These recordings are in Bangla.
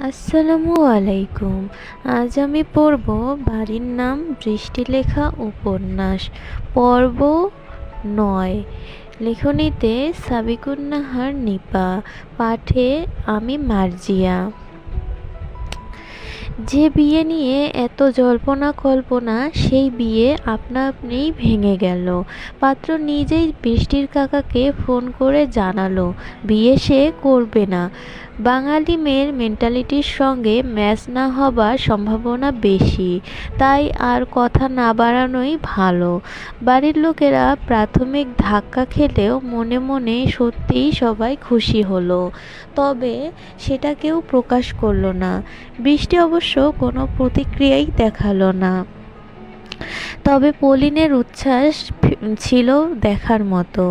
আসসালামু আলাইকুম। আজ আমি পড়ব বাড়ির নাম বৃষ্টি লেখা উপন্যাস পর্ব ৯। লেখনীতে সাবিকুন নাহার নিপা, পাঠে আমি মার্জিয়া। যে বিয়ে নিয়ে এত জল্পনা কল্পনা, সেই বিয়ে আপনা আপনিই ভেঙে গেল। পাত্র নিজেই বৃষ্টির কাকাকে ফোন করে জানালো বিয়ে সে করবে না। বাঙালি মেয়ের মেন্টালিটির সঙ্গে ম্যাচ না হবার সম্ভাবনা বেশি, তাই আর কথা না বাড়ানোই ভালো। বাড়ির লোকেরা প্রাথমিক ধাক্কা খেলেও মনে মনে সত্যিই সবাই খুশি হলো, তবে সেটা কেউ প্রকাশ করলো না। বৃষ্টি অবশ্য কোনো প্রতিক্রিয়াই দেখালো না, তবে পলিনের উচ্ছ্বাস ছিল দেখার মতো।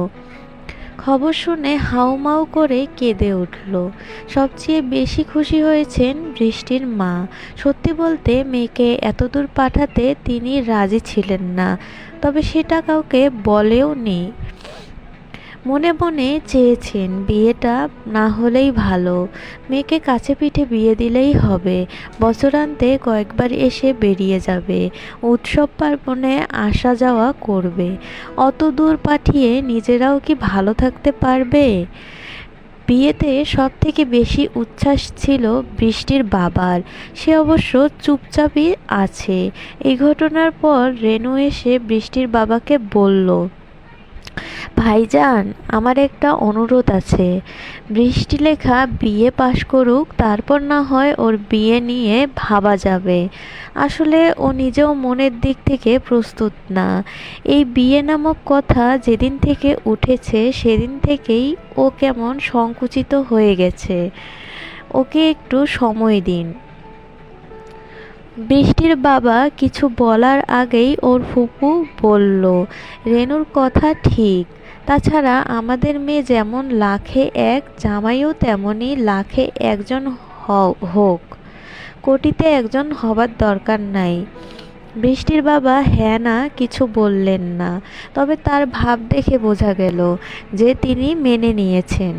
খবর শুনে হাউমাউ করে কেঁদে উঠল। সবচেয়ে বেশি খুশি হয়েছেন বৃষ্টির মা। সত্যি বলতে মেয়েকে এতদূর পাঠাতে তিনি রাজি ছিলেন না, তবে সেটা কাউকে বলেও নি। মনে মনে চেয়েছেন বিয়েটা না হলেই ভালো, মেয়েকে কাছে পিঠে বিয়ে দিলেই হবে। বছরান্তে কয়েকবার এসে বেরিয়ে যাবে, উৎসব পার্বণে আসা যাওয়া করবে। অত দূর পাঠিয়ে নিজেরাও কি ভালো থাকতে পারবে? বিয়েতে সব থেকে বেশি উচ্ছ্বাস ছিল বৃষ্টির বাবার। সে অবশ্য চুপচাপই আছে। এই ঘটনার পর রেনু এসে বৃষ্টির বাবাকে বলল, ভাইজান, আমার একটা অনুরোধ আছে। বৃষ্টি লেখা বিয়ে পাশ করুক, তারপর না হয় ওর বিয়ে নিয়ে ভাবা যাবে। আসলে ও নিজেও মনের দিক থেকে প্রস্তুত না। এই বিয়ে নামক কথা যেদিন থেকে উঠেছে সেদিন থেকেই ও কেমন সংকুচিত হয়ে গেছে। ওকে একটু সময় দিন। বৃষ্টির বাবা কিছু বলার আগেই ওর ফুপু বলল, রেনুর কথা ঠিক। তাছাড়া আমাদের মেয়ে যেমন লাখে এক, জামাইও তেমনই লাখে একজন হোক, কোটিতে একজন হবার দরকার নাই। বৃষ্টির বাবা হ্যাঁ না কিছু বললেন না, তবে তার ভাব দেখে বোঝা গেল যে তিনি মেনে নিয়েছেন।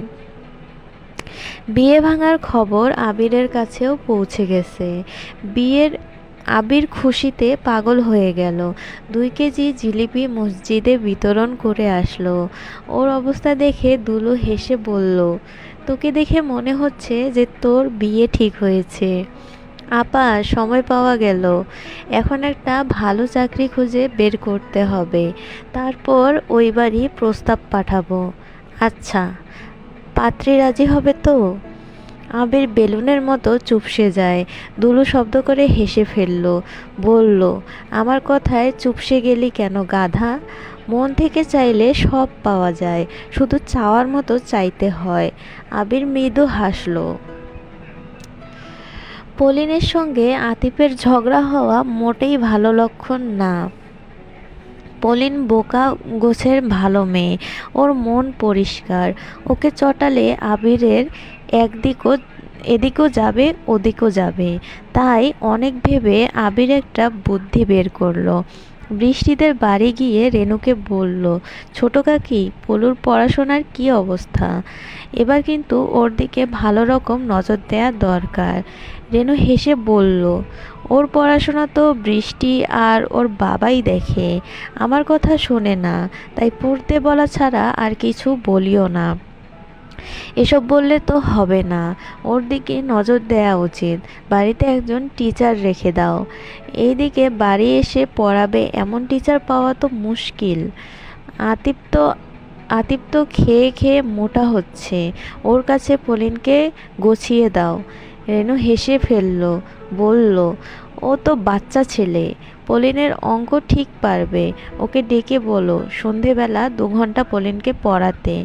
বিয়ে ভাঙার খবর আবিরের কাছেও পৌঁছে গেছে। আবির খুশিতে পাগল হয়ে গেল। 2 কেজি জিলিপি মসজিদে বিতরণ করে আসলো। ওর অবস্থা দেখে দুলু হেসে বলল, তোকে দেখে মনে হচ্ছে যে তোর বিয়ে ঠিক হয়েছে। আপা, সময় পাওয়া গেল। এখন একটা ভালো চাকরি খুঁজে বের করতে হবে, তারপর ওই বাড়ি প্রস্তাব পাঠাবো। আচ্ছা, পাত্রী রাজি হবে তো? আবির বেলুনের মতো চুপসে যায়। দুলু শব্দ করে হেসে ফেলল, বলল, আমার কথায় চুপসে গেলি কেন গাধা? মন থেকে চাইলে সব পাওয়া যায়, শুধু চাওয়ার মতো চাইতে হয়। আবির মৃদু হাসল। পলিনের সঙ্গে আতিফের ঝগড়া হওয়া মোটেই ভালো লক্ষণ না। পলিন বোকা গোছের ভালো মেয়ে, ওর মন পরিষ্কার। ওকে চটালে আবিরের একদিকও এদিকও যাবে ওদিকও যাবে। তাই অনেক ভেবে আবির একটা বুদ্ধি বের করলো। বৃষ্টিদের বাড়ি গিয়ে রেনুকে বলল, ছোট কাকি, পলুর পড়াশোনার কি অবস্থা? এবার কিন্তু ওর দিকে ভালো রকম নজর দেওয়া দরকার। রেনু হেসে বলল, ওর পড়াশোনা তো বৃষ্টি আর ওর বাবাই দেখে, আমার কথা শোনে না, তাই পড়তে বলা ছাড়া আর কিছু বলিও না। এসব বললে তো হবে না, ওর দিকে নজর দেওয়া উচিত। বাড়িতে একজন টিচার রেখে দাও। এইদিকে বাড়ি এসে পড়াবে এমন টিচার পাওয়া তো মুশকিল। আতিফ তো আতিফ তো খেয়ে খেয়ে মোটা হচ্ছে, ওর কাছে পলিনকে গছিয়ে দাও। রেনু হেসে ফেলল, বলল, ও তো বাচ্চা ছেলে, পলিনের অঙ্ক ঠিক পারবে। ওকে ডেকে বলো সন্ধেবেলা 2 ঘন্টা পলিনকে পড়াতে।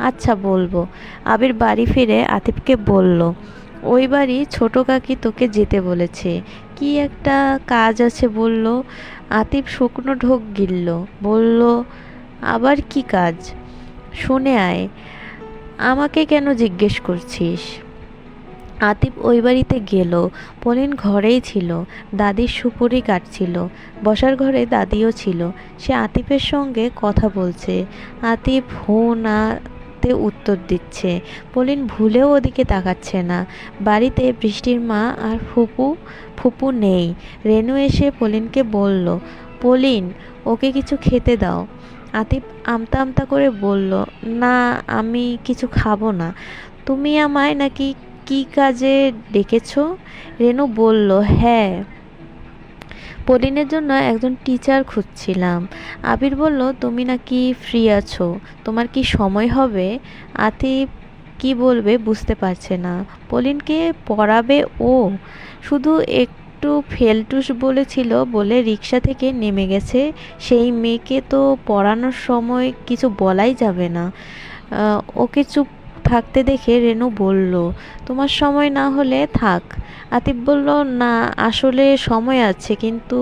আচ্ছা, বলবো। আবির বাড়ি ফিরে আতিফকে বলল, ওই বাড়ি ছোট কাকি তোকে যেতে বলেছে, কি একটা কাজ আছে বলল। আতিফ শুকনো ঢোক গিলল, বলল, আবার কি কাজ? শুনে আয়। আমাকে কেন জিজ্ঞেস করছিস? আতিফ ওই বাড়িতে গেল। পলিন ঘরেই ছিল, দাদির সুপুরি কাটছিল। বসার ঘরে দাদিও ছিল। সে আতিফের সঙ্গে কথা বলছে। আতিফ হু না হাতে উত্তর দিচ্ছে। পলিন ভুলেও ওদিকে তাকাচ্ছে না। বাড়িতে বৃষ্টির মা আর ফুপু নেই। রেনু এসে পলিনকে বলল, পলিন, ওকে কিছু খেতে দাও। আতিফ আমতা আমতা করে বলল, না, আমি কিছু খাবো না। তুমি আমায় নাকি কি কাজে ডেকেছো? রেনু বলল, হ্যাঁ, পলিনের জন্য একজন টিচার খুঁজছিলাম। আবির বলল, তুমি নাকি ফ্রি আছো, তোমার কি সময় হবে? আতিফ কি বলবে বুঝতে পারছে না। পলিনকে পড়াবে ও? শুধু একটু ফেলটুস বলেছিল বলে রিক্সা থেকে নেমে গেছে। সেই মেয়েকে তো পড়ানোর সময় কিছু বলাই যাবে না। ওকে চুপ থাকতে দেখে রেনু বলল, তোমার সময় না হলে থাক। আতিফ বলল, না, আসলে সময় আছে, কিন্তু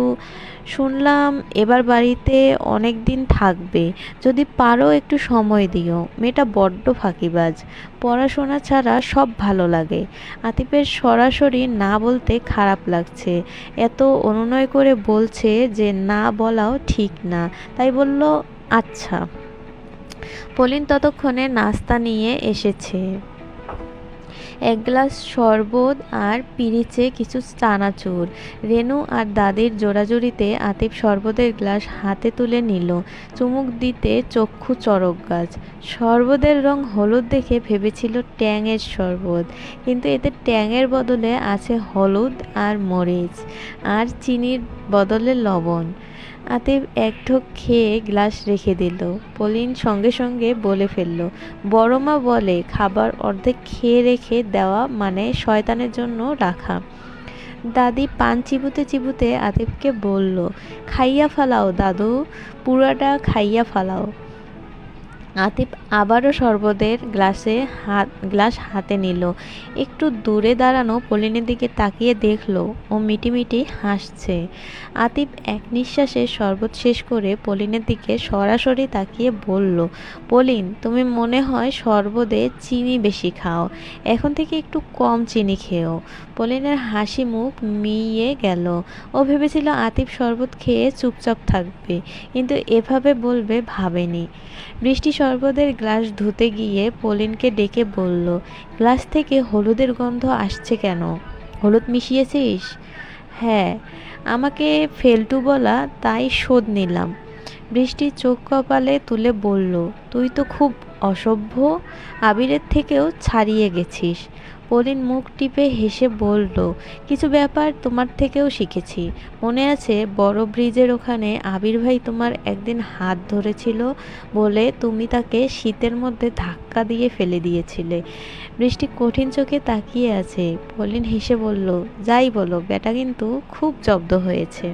শুনলাম এবার বাড়িতে অনেক দিন থাকবে। যদি পারো একটু সময় দিও। মেয়েটা বড্ড ফাঁকিবাজ, পড়াশোনা ছাড়া সব ভালো লাগে। আতিফের সরাসরি না বলতে খারাপ লাগছে। এত অনুনয় করে বলছে যে না বলাও ঠিক না, তাই বলল, আচ্ছা। পলিন ততক্ষণে নাস্তা নিয়ে এসেছে। এক গ্লাস শরবত আর পিরিচে কিছু চানাচুর। রেনু আর দাদির জোড়াজুড়িতে আতিফ শরবতের গ্লাস হাতে তুলে নিল। চুমুক দিতে চক্ষু চড়ক গাছ। শরবতের রং হলুদ দেখে ভেবেছিল ট্যাংয়ের শরবত, কিন্তু এতে ট্যাংয়ের বদলে আছে হলুদ আর মরিচ, আর চিনির বদলে লবণ। আতিফ এক ঢোক খেয়ে গ্লাস রেখে দিল। পলিন সঙ্গে সঙ্গে বলে ফেলল, বড় মা বলে খাবার অর্ধেক খেয়ে রেখে দেওয়া মানে শয়তানের জন্য রাখা। দাদি পান চিবুতে চিবুতে আতিফকে বলল, খাইয়া ফালাও দাদু, পুরাটা খাইয়া ফালাও। আতিফ আবারও শরবতের গ্লাস হাতে নিল। একটু দূরে দাঁড়ানো পলিনের দিকে তাকিয়ে দেখল ও মিটিমিটি হাসছে। আতিফ এক নিঃশ্বাসে শরবত শেষ করে পলিনের দিকে সরাসরি তাকিয়ে বলল, পলিন, তুমি মনে হয় শরবতে চিনি বেশি খাও, এখন থেকে একটু কম চিনি খেও। পলিনের হাসি মুখ মিইয়ে গেল। ও ভেবেছিল আতিফ শরবত খেয়ে চুপচাপ থাকবে, কিন্তু এভাবে বলবে ভাবেনি। বৃষ্টি শরবতের গ্লাস ধুতে গিয়ে পলিনকে ডেকে বলল, গ্লাস থেকে হলুদের গন্ধ আসছে কেন? হলুদ মিশিয়েছিস? হ্যাঁ, আমাকে ফেলটু বলা, তাই শোধ নিলাম। বৃষ্টি চোখ কপালে তুলে বলল, তুই তো খুব অসভ্য, আবিরের থেকেও ছাড়িয়ে গেছিস। পলিন মুখ টিপে হেসে বলল, কিছু ব্যাপার তোমার থেকেও শিখেছি। মনে আছে বড় ব্রিজের ওখানে আবির ভাই তোমার একদিন হাত ধরেছিল বলে তুমি তাকে শীতের মধ্যে ধাক্কা দিয়ে ফেলে দিয়েছিলে? বৃষ্টি কঠিন চোখে তাকিয়ে আছে। পলিন হেসে বলল, যাই বলো, ব্যাটা কিন্তু খুব জব্দ হয়েছে।